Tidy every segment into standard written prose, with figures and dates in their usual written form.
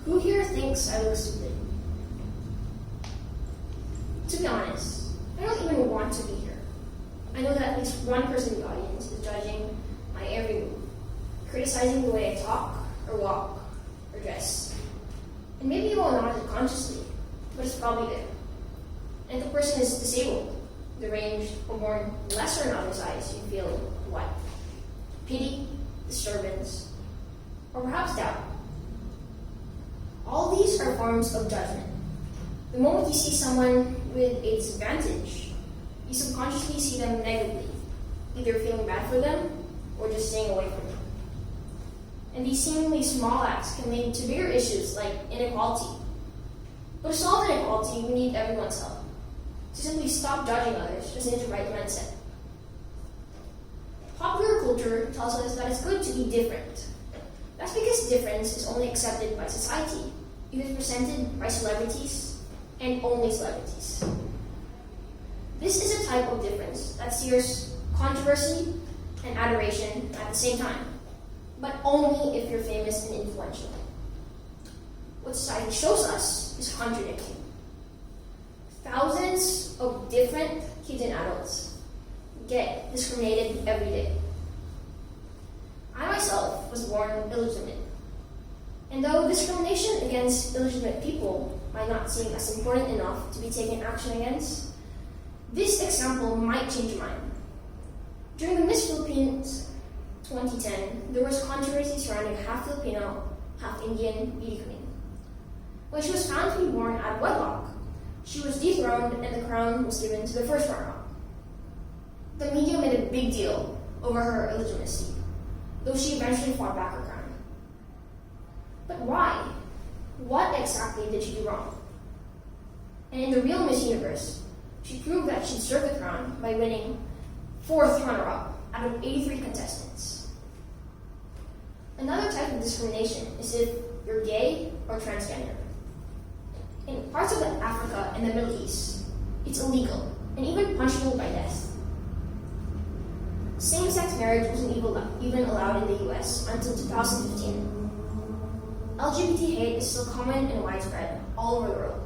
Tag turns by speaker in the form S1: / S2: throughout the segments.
S1: Who here thinks I look stupid? To be honest, I don't even want to be here. I know that at least one person in the audience is judging my every move, criticizing the way I talk, or walk, or dress. And maybe you won't notice it consciously, but it's probably there. And if the person is disabled, deranged, or born lesser in others' eyes, you feel what? Pity, disturbance, or perhaps doubt. All these are forms of judgment. The moment you see someone with a disadvantage, you subconsciously see them negatively, either feeling bad for them or just staying away from them. And these seemingly small acts can lead to bigger issues like inequality. But to solve inequality, we need everyone's help. To simply stop judging others just needs the right mindset. Popular culture tells us that it's good to be different. That's because difference is only accepted by society. It is presented by celebrities and only celebrities. This is a type of difference that steers controversy and adoration at the same time, but only if you're famous and influential. What society shows us is contradicting. Thousands of different kids and adults get discriminated every day. I myself was born illegitimate. And though discrimination against illegitimate people might not seem as important enough to be taken action against, this example might change your mind. During the Miss Philippines 2010, there was controversy surrounding a half Filipino, half Indian beauty queen. When she was found to be born out of wedlock, she was dethroned and the crown was given to the first runner-up. The media made a big deal over her illegitimacy, though she eventually fought back her crown. But why? What exactly did she do wrong? And in the real Miss Universe, she proved that she deserved the crown by winning 4th runner-up out of 83 contestants. Another type of discrimination is if you're gay or transgender. In parts of Africa and the Middle East, it's illegal and even punishable by death. Same-sex marriage wasn't even allowed in the US until 2015. LGBT hate is still common and widespread all over the world.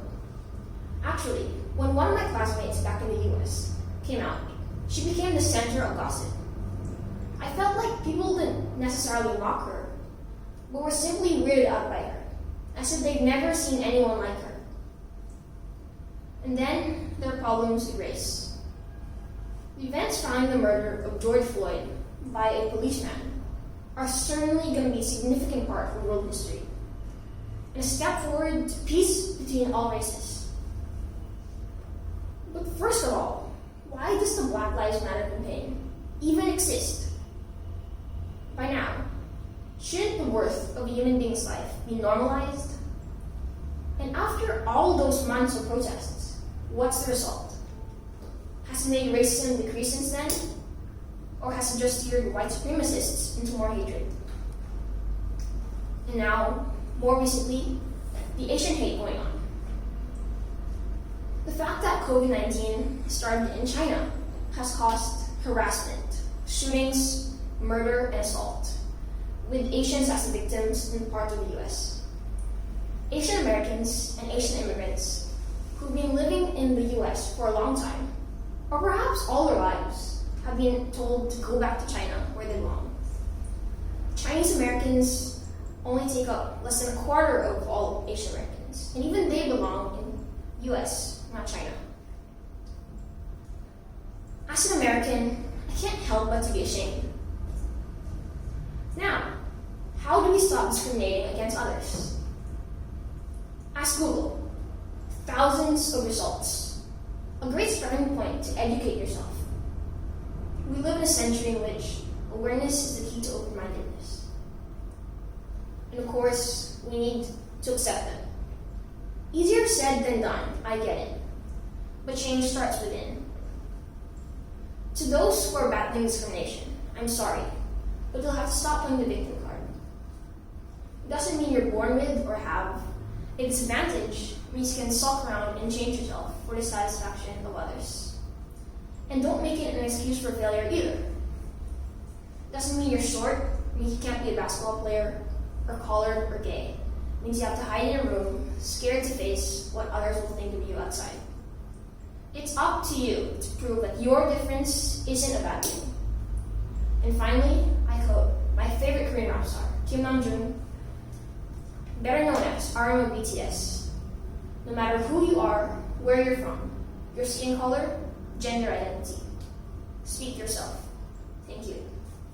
S1: Actually, when one of my classmates back in the US came out, she became the center of gossip. I felt like people didn't necessarily mock her, but were simply weirded out by her, as if they'd never seen anyone like her. And then there are problems with race. The events surrounding the murder of George Floyd by a policeman are certainly going to be a significant part of world history, and a step forward to peace between all races. But first of all, why does the Black Lives Matter campaign even exist? By now, shouldn't the worth of a human being's life be normalized? And after all those months of protests, what's the result? Has it made racism decrease since then? Or has it just steered white supremacists into more hatred? And now, more recently, the Asian hate going on. The fact that COVID-19 started in China has caused harassment, shootings, murder, and assault, with Asians as the victims in parts of the US. Asian Americans and Asian immigrants who've been living in the US for a long time, or perhaps all their lives, have been told to go back to China where they belong. Chinese Americans only take up less than a quarter of all Asian Americans, and even they belong in US, not China. As an American, I can't help but to be ashamed. Now, how do we stop discriminating against others? Ask Google. Thousands of results. A great starting point to educate yourself. We live in a century in which awareness is the key to open-mindedness. And of course, we need to accept them. Easier said than done, I get it. But change starts within. To those who are battling discrimination, I'm sorry, but you'll have to stop playing the victim card. It doesn't mean you're born with or have a disadvantage. It means you can sulk around and change yourself for the satisfaction of others. And don't make it an excuse for failure either. It doesn't mean you're short, it means you can't be a basketball player, or collared, or gay. means you have to hide in a room, scared to face what others will think of you outside. It's up to you to prove that your difference isn't a bad thing. And finally, I quote my favorite Korean rap star, Kim Namjoon, better known as RM of BTS. No matter who you are, where you're from, your skin color, gender identity, speak yourself. Thank you.